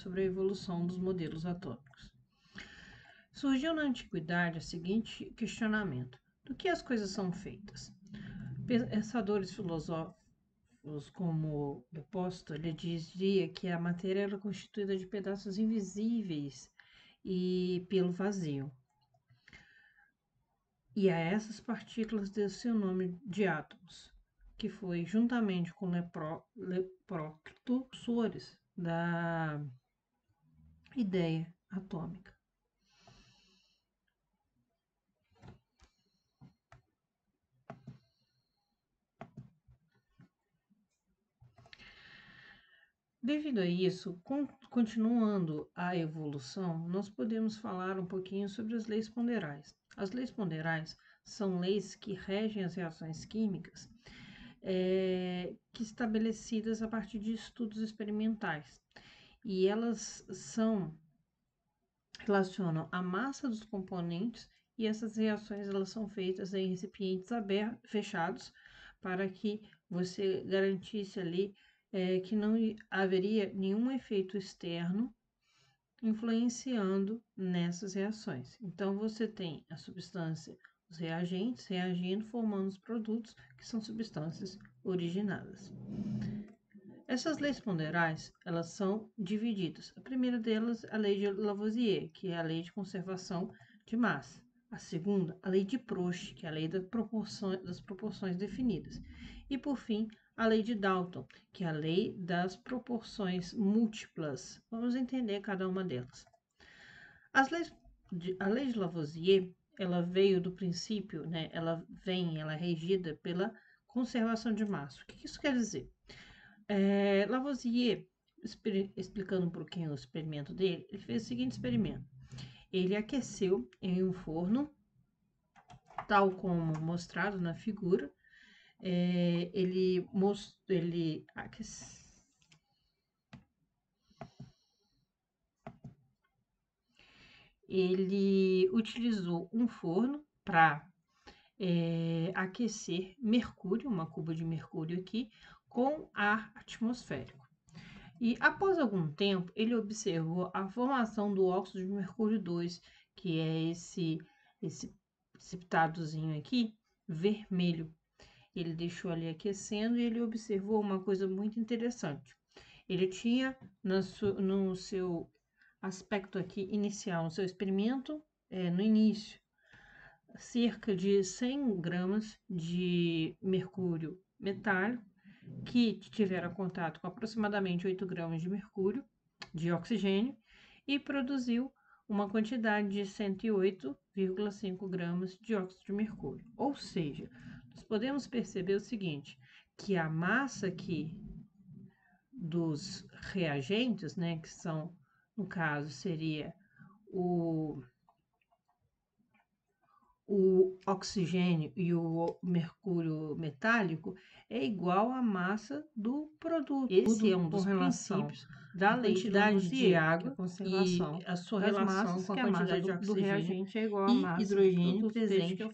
sobre a evolução dos modelos atômicos. Surgiu na antiguidade o seguinte questionamento: do que as coisas são feitas? Pensadores filosóficos como Hipóstrato, ele dizia que a matéria era constituída de pedaços invisíveis e pelo vazio. E a essas partículas deu seu nome de átomos, que foi, juntamente com Lepróclito, precursores da ideia atômica. Devido a isso, continuando a evolução, nós podemos falar um pouquinho sobre as leis ponderais. As leis ponderais são leis que regem as reações químicas, que estabelecidas a partir de estudos experimentais. E elas relacionam a massa dos componentes, e essas reações elas são feitas em recipientes fechados, para que você garantisse ali que não haveria nenhum efeito externo influenciando nessas reações. Então, você tem a substância, os reagentes reagindo, formando os produtos, que são substâncias originadas. Essas leis ponderais, elas são divididas. A primeira delas, a lei de Lavoisier, que é a lei de conservação de massa. A segunda, a lei de Proust, que é a lei das proporções definidas. E, por fim, a lei de Dalton, que é a lei das proporções múltiplas. Vamos entender cada uma delas. A lei de Lavoisier, ela veio do princípio, né? Ela é regida pela conservação de massa. O que isso quer dizer? Lavoisier, explicando um pouquinho o experimento dele, ele fez o seguinte experimento. Ele aqueceu em um forno, tal como mostrado na figura. Ele utilizou um forno para aquecer mercúrio, uma cuba de mercúrio aqui, com ar atmosférico. E após algum tempo, ele observou a formação do óxido de mercúrio 2, que é esse precipitadozinho aqui, vermelho. Ele deixou ali aquecendo e ele observou uma coisa muito interessante. Ele tinha no seu aspecto aqui inicial, no seu experimento, no início, cerca de 100 gramas de mercúrio metálico, que tiveram contato com aproximadamente 8 gramas de mercúrio, de oxigênio, e produziu uma quantidade de 108,5 gramas de óxido de mercúrio. Ou seja, nós podemos perceber o seguinte, que a massa aqui dos reagentes, né, que são, no caso, seria o oxigênio e o mercúrio metálico, é igual à massa do produto. Esse é um dos princípios da lei de Lavoisier, de água, e a sua relação com a quantidade de oxigênio do reagente é igual à massa hidrogênio presente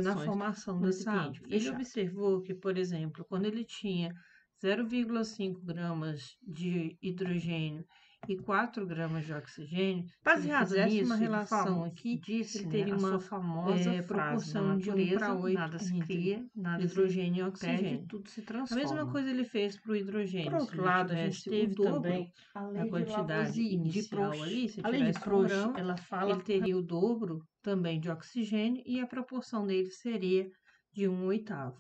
na formação do recipiente. Ele observou que, por exemplo, quando ele tinha 0,5 gramas de hidrogênio e 4 gramas de oxigênio, baseado nisso, uma relação aqui, ele teria uma famosa proporção de 1 para 8 nada se cria, nada hidrogênio e oxigênio. Tudo se transforma. A mesma coisa ele fez para o hidrogênio. Por outro lado, a gente teve também a quantidade inicial ali, se tivesse Proust, ele teria o dobro também de oxigênio e a proporção dele seria de 1/8.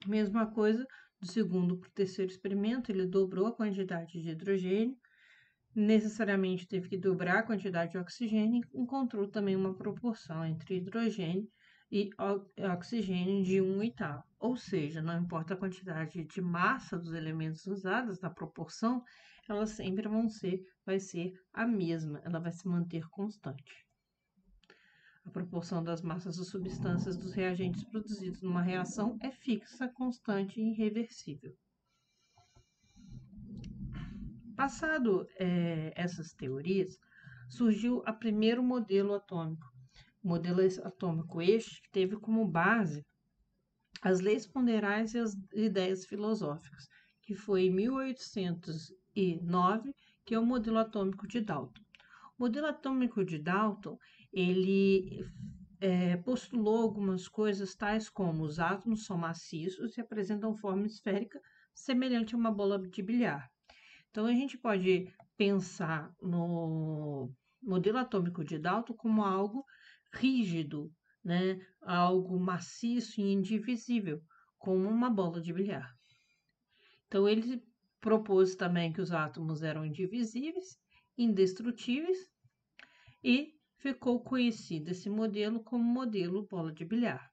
Mesma coisa do segundo para o terceiro experimento, ele dobrou a quantidade de hidrogênio, necessariamente teve que dobrar a quantidade de oxigênio e encontrou também uma proporção entre hidrogênio e oxigênio de 1/8. Ou seja, não importa a quantidade de massa dos elementos usados na proporção, ela sempre vai ser a mesma, ela vai se manter constante. A proporção das massas das substâncias dos reagentes produzidos numa reação é fixa, constante e irreversível. Passado essas teorias, surgiu o primeiro modelo atômico. O modelo atômico este que teve como base as leis ponderais e as ideias filosóficas, que foi em 1800 2009, que é o modelo atômico de Dalton. O modelo atômico de Dalton, ele postulou algumas coisas tais como os átomos são maciços e apresentam forma esférica semelhante a uma bola de bilhar. Então, a gente pode pensar no modelo atômico de Dalton como algo rígido, né? Algo maciço e indivisível, como uma bola de bilhar. Então, ele propôs também que os átomos eram indivisíveis, indestrutíveis, e ficou conhecido esse modelo como modelo bola de bilhar.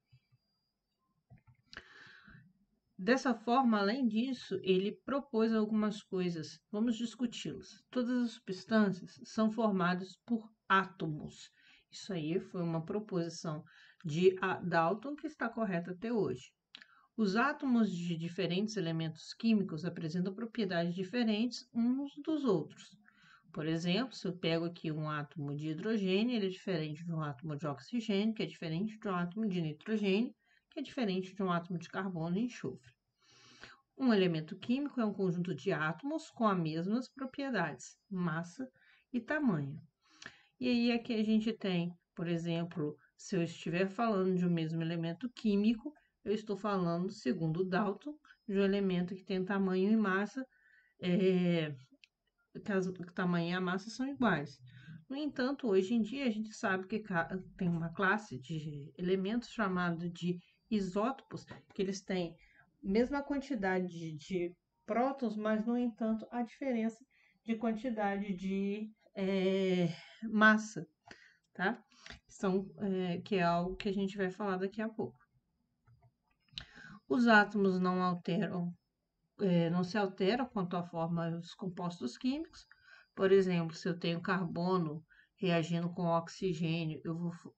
Dessa forma, além disso, ele propôs algumas coisas, vamos discuti-las. Todas as substâncias são formadas por átomos. Isso aí foi uma proposição de Dalton que está correta até hoje. Os átomos de diferentes elementos químicos apresentam propriedades diferentes uns dos outros. Por exemplo, se eu pego aqui um átomo de hidrogênio, ele é diferente de um átomo de oxigênio, que é diferente de um átomo de nitrogênio, que é diferente de um átomo de carbono e enxofre. Um elemento químico é um conjunto de átomos com as mesmas propriedades, massa e tamanho. E aí aqui a gente tem, por exemplo, se eu estiver falando de um mesmo elemento químico, eu estou falando, segundo Dalton, de um elemento que tem tamanho e massa, que o tamanho e a massa são iguais. No entanto, hoje em dia a gente sabe que tem uma classe de elementos chamada de isótopos, que eles têm a mesma quantidade de prótons, mas, no entanto, a diferença de quantidade de massa, tá? Que é algo que a gente vai falar daqui a pouco. Os átomos não se alteram quanto à forma dos compostos químicos. Por exemplo, se eu tenho carbono reagindo com oxigênio,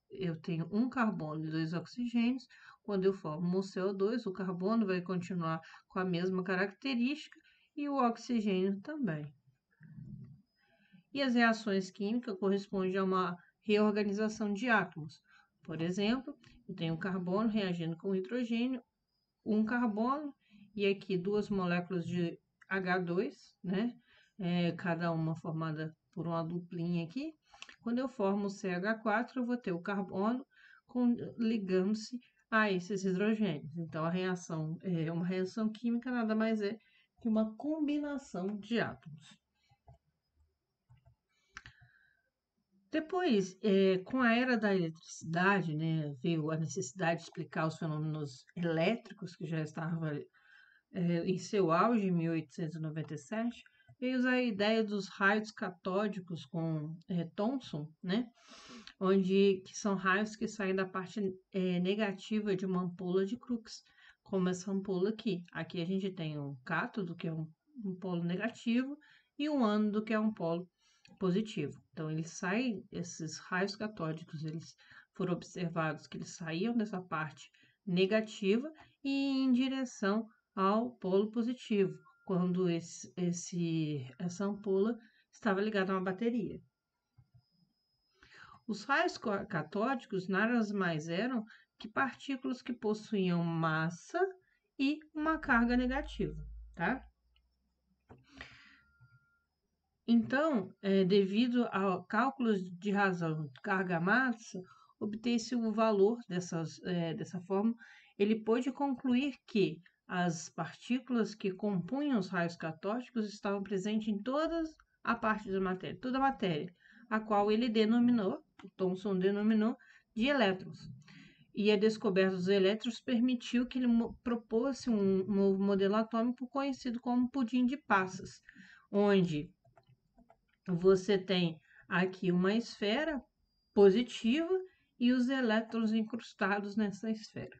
eu tenho um carbono e 2 oxigênios. Quando eu formo o CO2, o carbono vai continuar com a mesma característica e o oxigênio também. E as reações químicas correspondem a uma reorganização de átomos. Por exemplo, eu tenho carbono reagindo com hidrogênio, um carbono, e aqui 2 moléculas de H2, né? Cada uma formada por uma duplinha aqui. Quando eu formo o CH4, eu vou ter o carbono ligando-se a esses hidrogênios. Então, a reação uma reação química nada mais é que uma combinação de átomos. Depois, com a era da eletricidade, né, veio a necessidade de explicar os fenômenos elétricos, que já estavam em seu auge, em 1897, veio a ideia dos raios catódicos com Thomson, né, que são raios que saem da parte negativa de uma ampola de Crookes, como essa ampola aqui. Aqui a gente tem um cátodo, que é um polo negativo, e um ânodo, que é um polo positivo. Então, esses raios catódicos, eles foram observados que eles saíam dessa parte negativa e em direção ao polo positivo, quando essa ampola estava ligada a uma bateria. Os raios catódicos nada mais eram que partículas que possuíam massa e uma carga negativa, tá? Então, devido a cálculos de razão de carga-massa, obteve-se o valor dessa forma. Ele pôde concluir que as partículas que compunham os raios catódicos estavam presentes em toda a parte da matéria, toda a matéria, a qual Thomson denominou de elétrons. E a descoberta dos elétrons permitiu que ele propôs um novo modelo atômico conhecido como pudim de passas, onde você tem aqui uma esfera positiva e os elétrons incrustados nessa esfera.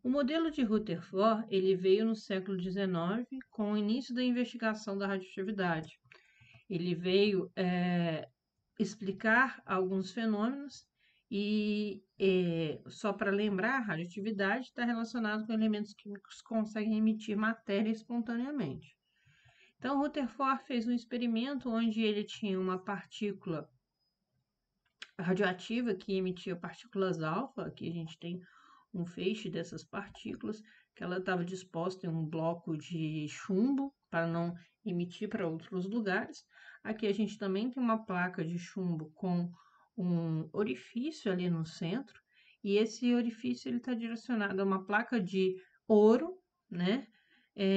O modelo de Rutherford ele veio no século XIX com o início da investigação da radioatividade. Ele veio explicar alguns fenômenos e só para lembrar, a radioatividade está relacionada com elementos químicos que conseguem emitir matéria espontaneamente. Então, Rutherford fez um experimento onde ele tinha uma partícula radioativa que emitia partículas alfa. Aqui a gente tem um feixe dessas partículas, que ela estava disposta em um bloco de chumbo, para não emitir para outros lugares. Aqui a gente também tem uma placa de chumbo com um orifício ali no centro, e esse orifício ele está direcionado a uma placa de ouro, né?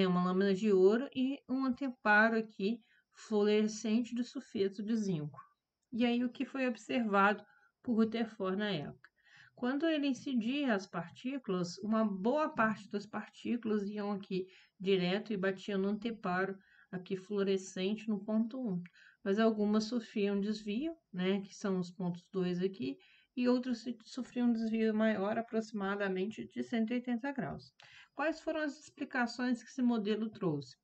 Uma lâmina de ouro e um anteparo aqui fluorescente de sulfeto de zinco. E aí o que foi observado por Rutherford na época? Quando ele incidia as partículas, uma boa parte das partículas iam aqui direto e batiam no anteparo aqui fluorescente no ponto 1. Mas algumas sofriam desvio, né, que são os pontos 2 aqui, e outras sofriam um desvio maior, aproximadamente de 180 graus. Quais foram as explicações que esse modelo trouxe?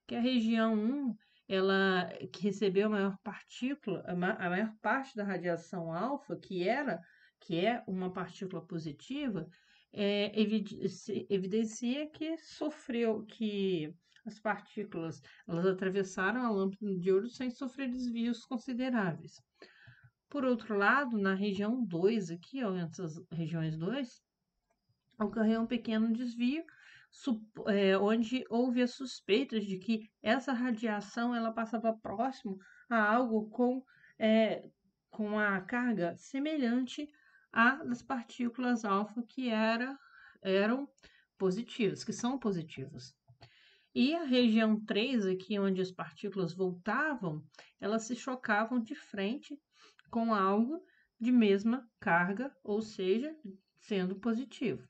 Que a região 1, ela que recebeu a maior partícula, a maior parte da radiação alfa, que é uma partícula positiva, evidencia que que as partículas elas atravessaram a lâmpada de ouro sem sofrer desvios consideráveis. Por outro lado, na região 2 aqui, ó, essas regiões 2, ocorreu um pequeno desvio, onde houve as suspeitas de que essa radiação ela passava próximo a algo com a carga semelhante à das partículas alfa que eram positivas, que são positivas. E a região 3, aqui onde as partículas voltavam, elas se chocavam de frente com algo de mesma carga, ou seja, sendo positivo.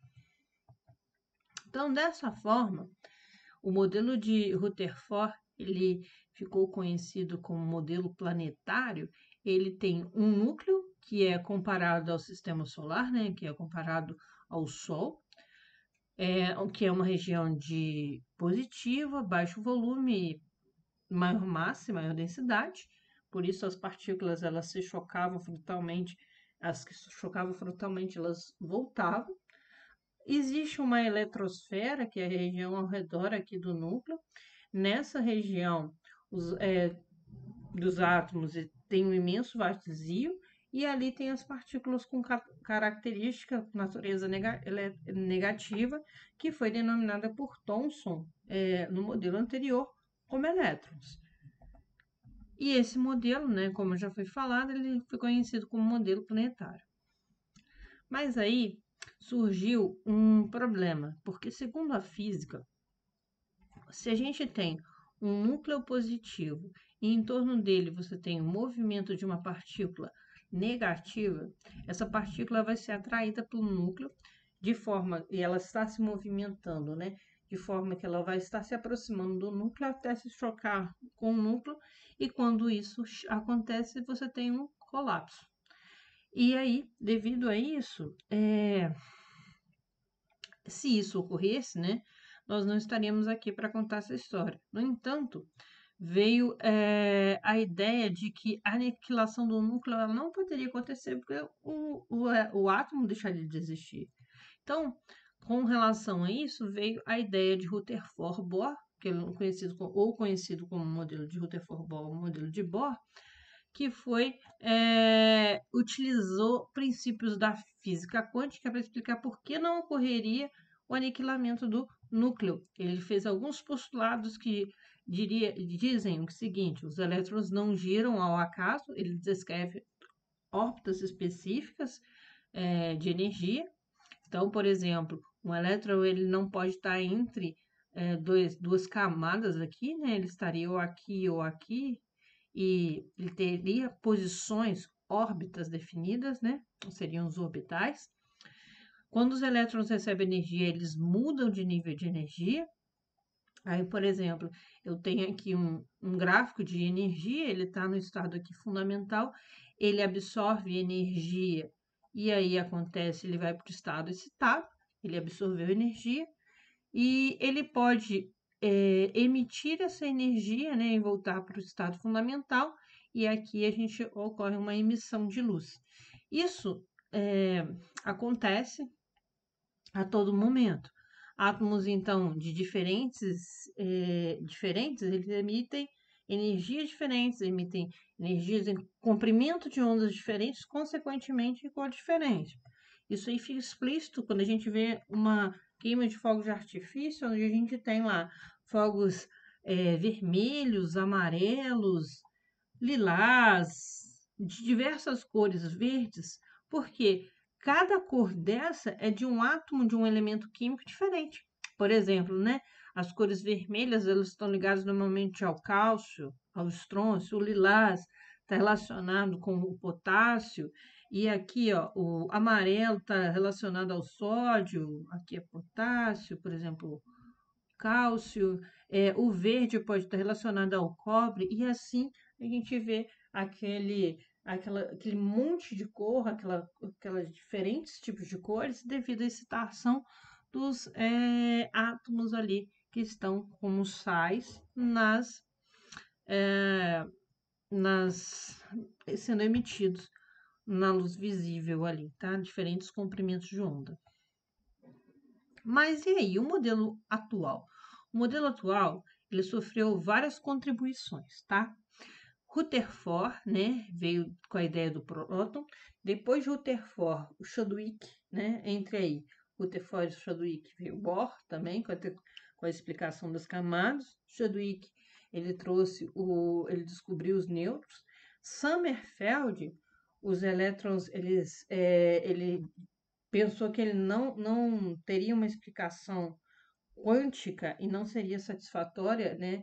Então, dessa forma, o modelo de Rutherford, ele ficou conhecido como modelo planetário. Ele tem um núcleo que é comparado ao sistema solar, né, que é comparado ao Sol, que é uma região de positiva, baixo volume, maior massa e maior densidade. Por isso as partículas elas se chocavam frontalmente, as que chocavam frontalmente elas voltavam. Existe uma eletrosfera, que é a região ao redor aqui do núcleo. Nessa região dos átomos tem um imenso vazio, e ali tem as partículas com característica natureza negativa, que foi denominada por Thomson no modelo anterior como elétrons. E esse modelo, né, como já foi falado, ele foi conhecido como modelo planetário. Mas aí surgiu um problema, porque segundo a física, se a gente tem um núcleo positivo e em torno dele você tem o movimento de uma partícula negativa, essa partícula vai ser atraída pelo núcleo e ela está se movimentando, né? De forma que ela vai estar se aproximando do núcleo até se chocar com o núcleo, e quando isso acontece, você tem um colapso. E aí, devido a isso, se isso ocorresse, né, nós não estaríamos aqui para contar essa história. No entanto, veio a ideia de que a aniquilação do núcleo ela não poderia acontecer porque o átomo deixaria de existir. Então, com relação a isso, veio a ideia de Rutherford-Bohr, que é conhecido como modelo de Rutherford-Bohr, modelo de Bohr, que utilizou princípios da física quântica para explicar por que não ocorreria o aniquilamento do núcleo. Ele fez alguns postulados que dizem o seguinte: os elétrons não giram ao acaso, ele descreve órbitas específicas de energia. Então, por exemplo, um elétron ele não pode estar entre duas camadas aqui, né? Ele estaria ou aqui, e ele teria posições, órbitas definidas, né? Seriam os orbitais. Quando os elétrons recebem energia, eles mudam de nível de energia. Aí, por exemplo, eu tenho aqui um gráfico de energia, ele está no estado aqui fundamental, ele absorve energia, e aí acontece, ele vai para o estado excitado, ele absorveu energia, e ele pode emitir essa energia, né, e voltar para o estado fundamental, e aqui ocorre uma emissão de luz. Isso acontece a todo momento. Átomos, então, de diferentes, eles emitem energias diferentes, emitem energias em comprimento de ondas diferentes, consequentemente, em cor diferente. Isso aí fica explícito quando a gente vê uma queima de fogos de artifício, onde a gente tem lá fogos vermelhos, amarelos, lilás, de diversas cores verdes, porque cada cor dessa é de um átomo de um elemento químico diferente. Por exemplo, né? As cores vermelhas, elas estão ligadas normalmente ao cálcio, ao estrôncio, o lilás está relacionado com o potássio, e aqui, ó, o amarelo está relacionado ao sódio, aqui é potássio, por exemplo, cálcio, o verde pode estar relacionado ao cobre, e assim a gente vê aquele monte de cor, aquelas diferentes tipos de cores, devido à excitação dos átomos ali que estão como sais eh, nas sendo emitidos na luz visível ali, tá? Diferentes comprimentos de onda. Mas e aí, o modelo atual? O modelo atual, ele sofreu várias contribuições, tá? Rutherford, né, veio com a ideia do próton. Depois de Rutherford, o Chadwick, né, entre aí, Rutherford e Chadwick veio Bohr também, com a explicação das camadas. Chadwick, ele descobriu os nêutrons. Sommerfeld, os elétrons, ele pensou que ele não teria uma explicação quântica e não seria satisfatória, né,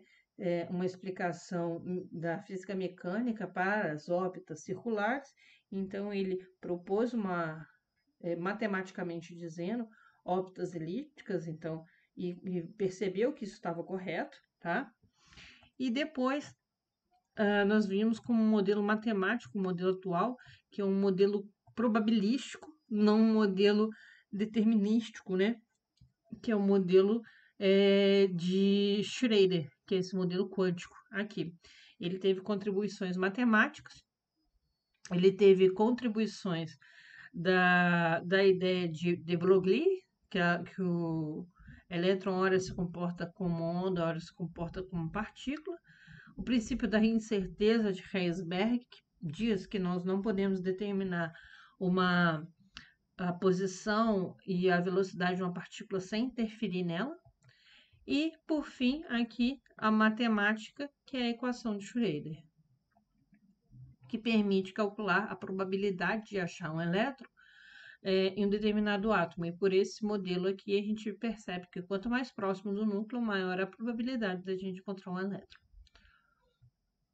uma explicação da física mecânica para as órbitas circulares. Então, ele propôs matematicamente dizendo, órbitas elípticas, então, e percebeu que isso estava correto, tá? E depois nós vimos como um modelo matemático, o modelo atual, que é um modelo probabilístico, não um modelo determinístico, né? Que é o modelo de Schroeder, que é esse modelo quântico aqui. Ele teve contribuições matemáticas, ele teve contribuições da ideia de Broglie, que o elétron ora se comporta como onda, ora se comporta como partícula. O princípio da incerteza de Heisenberg, que diz que nós não podemos determinar a posição e a velocidade de uma partícula sem interferir nela. E, por fim, aqui a matemática, que é a equação de Schroeder, que permite calcular a probabilidade de achar um elétron em um determinado átomo. E por esse modelo aqui a gente percebe que quanto mais próximo do núcleo, maior a probabilidade da gente encontrar um elétron.